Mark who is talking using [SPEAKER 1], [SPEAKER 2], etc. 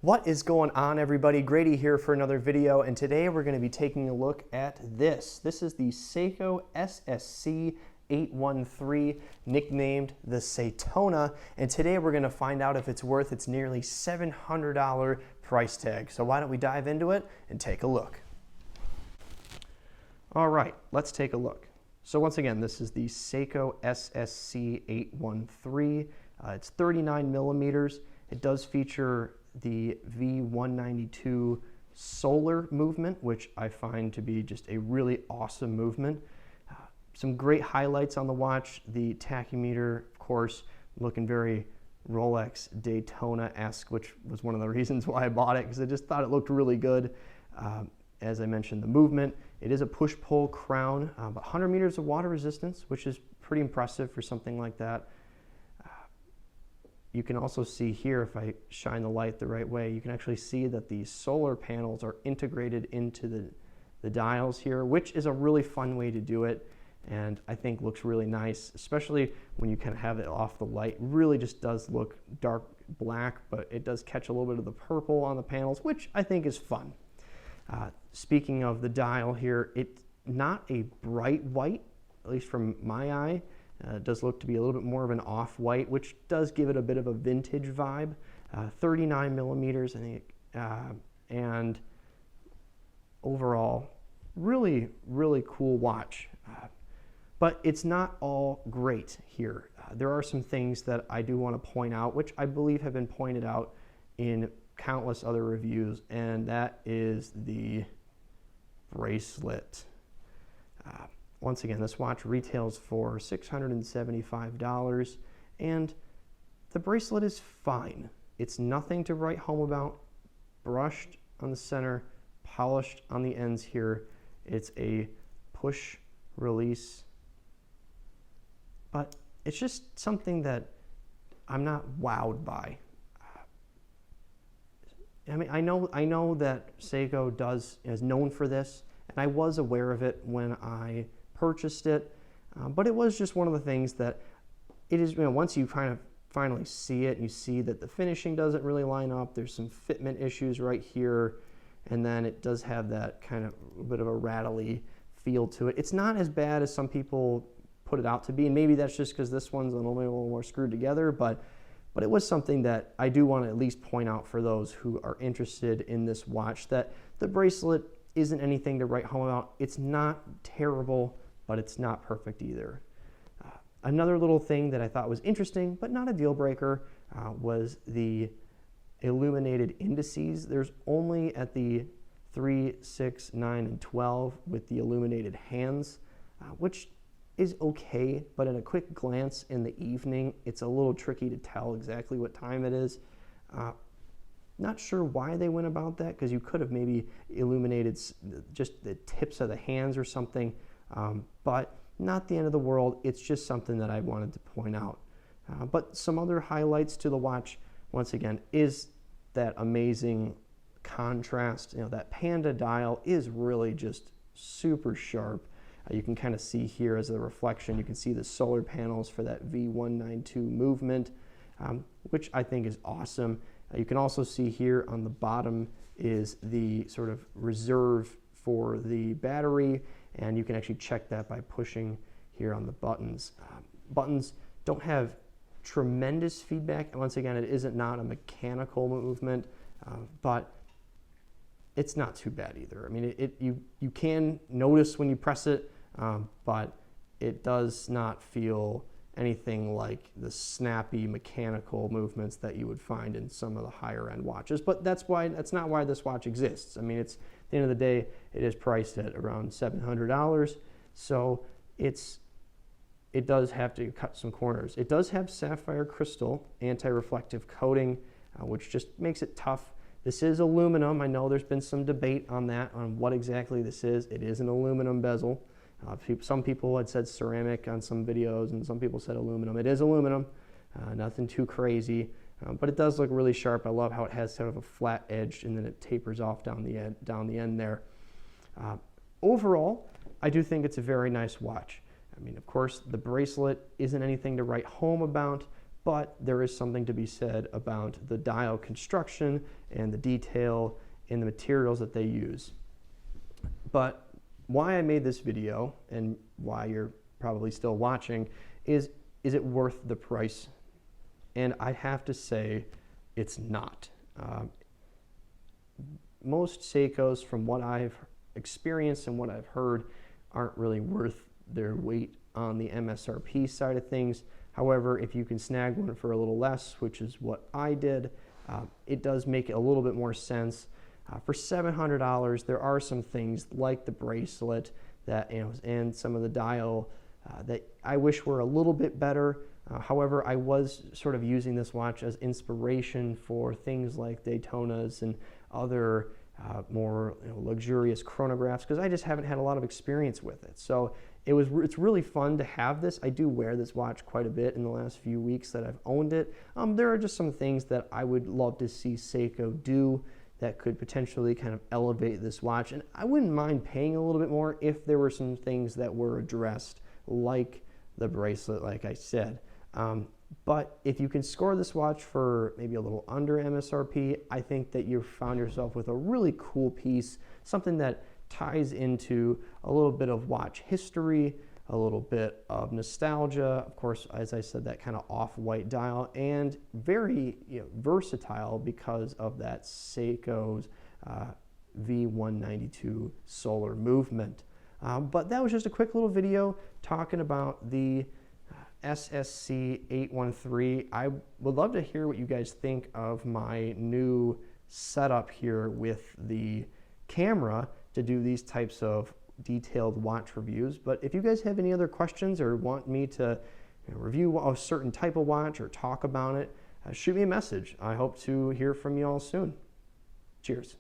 [SPEAKER 1] What is going on, everybody? Grady here for another video, and today we're going to be taking a look at this. This is the Seiko SSC813, nicknamed the Seitona, and today we're going to find out if it's worth its nearly $700 price tag. So why don't we dive into it and take a look. All right, let's take a look. So once again, this is the Seiko SSC813. It's 39 millimeters. It does feature the V192 solar movement, which I find to be just a really awesome movement. Some great highlights on the watch. The tachymeter, of course, looking very Rolex Daytona-esque, which was one of the reasons why I bought it, because I just thought it looked really good. As I mentioned, the movement, it is a push-pull crown, but 100 meters of water resistance, which is pretty impressive for something like that. You can also see here, if I shine the light the right way, you can actually see that the solar panels are integrated into the dials here, which is a really fun way to do it, and I think looks really nice, especially when you kind of have it off the light. It really just does look dark black, but it does catch a little bit of the purple on the panels, which I think is fun. Speaking of the dial here, it's not a bright white, at least from my eye. It does look to be a little bit more of an off-white, which does give it a bit of a vintage vibe. 39 millimeters, I think, and overall, really, really cool watch. But it's not all great here. There are some things that I do want to point out, which I believe have been pointed out in countless other reviews, and that is the bracelet. Once again, this watch retails for $675, and the bracelet is fine. It's nothing to write home about. Brushed on the center, polished on the ends here. It's a push release, but it's just something that I'm not wowed by. I mean, I know that Seiko is known for this, and I was aware of it when I purchased it, but it was just one of the things that it is, once you kind of finally see it, you see that the finishing doesn't really line up. There's some fitment issues right here, and then it does have that kind of a bit of a rattly feel to it. It's not as bad as some people put it out to be, and maybe that's just because this one's a little more screwed together, but it was something that I do want to at least point out for those who are interested in this watch, that the bracelet isn't anything to write home about. It's not terrible, but it's not perfect either. Another little thing that I thought was interesting, but not a deal breaker, was the Illuminated Indices. There's only at the 3, 6, 9, and 12 with the illuminated hands, which is okay, but in a quick glance in the evening, it's a little tricky to tell exactly what time it is. Not sure why they went about that, because you could have maybe illuminated just the tips of the hands or something, but not the end of the world. It's just something that I wanted to point out. But some other highlights to the watch, once again, is that amazing contrast. That panda dial is really just super sharp. You can kind of see here as a reflection, you can see the solar panels for that V192 movement, which I think is awesome. You can also see here on the bottom is the sort of reserve for the battery, and you can actually check that by pushing here on the buttons. Buttons don't have tremendous feedback. Once again, it isn't not a mechanical movement, but it's not too bad either. I mean, you can notice when you press it, but it does not feel anything like the snappy mechanical movements that you would find in some of the higher end watches. But that's not why this watch exists. I mean, at the end of the day, it is priced at around $700, so it does have to cut some corners. It does have sapphire crystal anti-reflective coating, which just makes it tough. This is aluminum. I know there's been some debate on that, on what exactly this is. It is an aluminum bezel. Some people had said ceramic on some videos, and some people said aluminum. It is aluminum, nothing too crazy, but it does look really sharp. I love how it has sort of a flat edge, and then it tapers off down the end there. Overall, I do think it's a very nice watch. I mean, of course, the bracelet isn't anything to write home about, but there is something to be said about the dial construction and the detail in the materials that they use. But why I made this video and why you're probably still watching is it worth the price? And I have to say it's not. Most Seikos, from what I've experienced and what I've heard, aren't really worth their weight on the MSRP side of things. However, if you can snag one for a little less, which is what I did, it does make a little bit more sense. For $700, there are some things like the bracelet that, and some of the dial that I wish were a little bit better. However, I was sort of using this watch as inspiration for things like Daytonas and other more luxurious chronographs, because I just haven't had a lot of experience with it. So it's really fun to have this. I do wear this watch quite a bit in the last few weeks that I've owned it. There are just some things that I would love to see Seiko do that could potentially kind of elevate this watch, and I wouldn't mind paying a little bit more if there were some things that were addressed, like the bracelet, like I said. But if you can score this watch for maybe a little under MSRP, I think that you've found yourself with a really cool piece, something that ties into a little bit of watch history, a little bit of nostalgia, of course, as I said, that kind of off-white dial, and very versatile because of that Seiko's V192 solar movement. But that was just a quick little video talking about the SSC813. I would love to hear what you guys think of my new setup here with the camera to do these types of detailed watch reviews. But if you guys have any other questions or want me to review a certain type of watch or talk about it, shoot me a message. I hope to hear from you all soon. Cheers.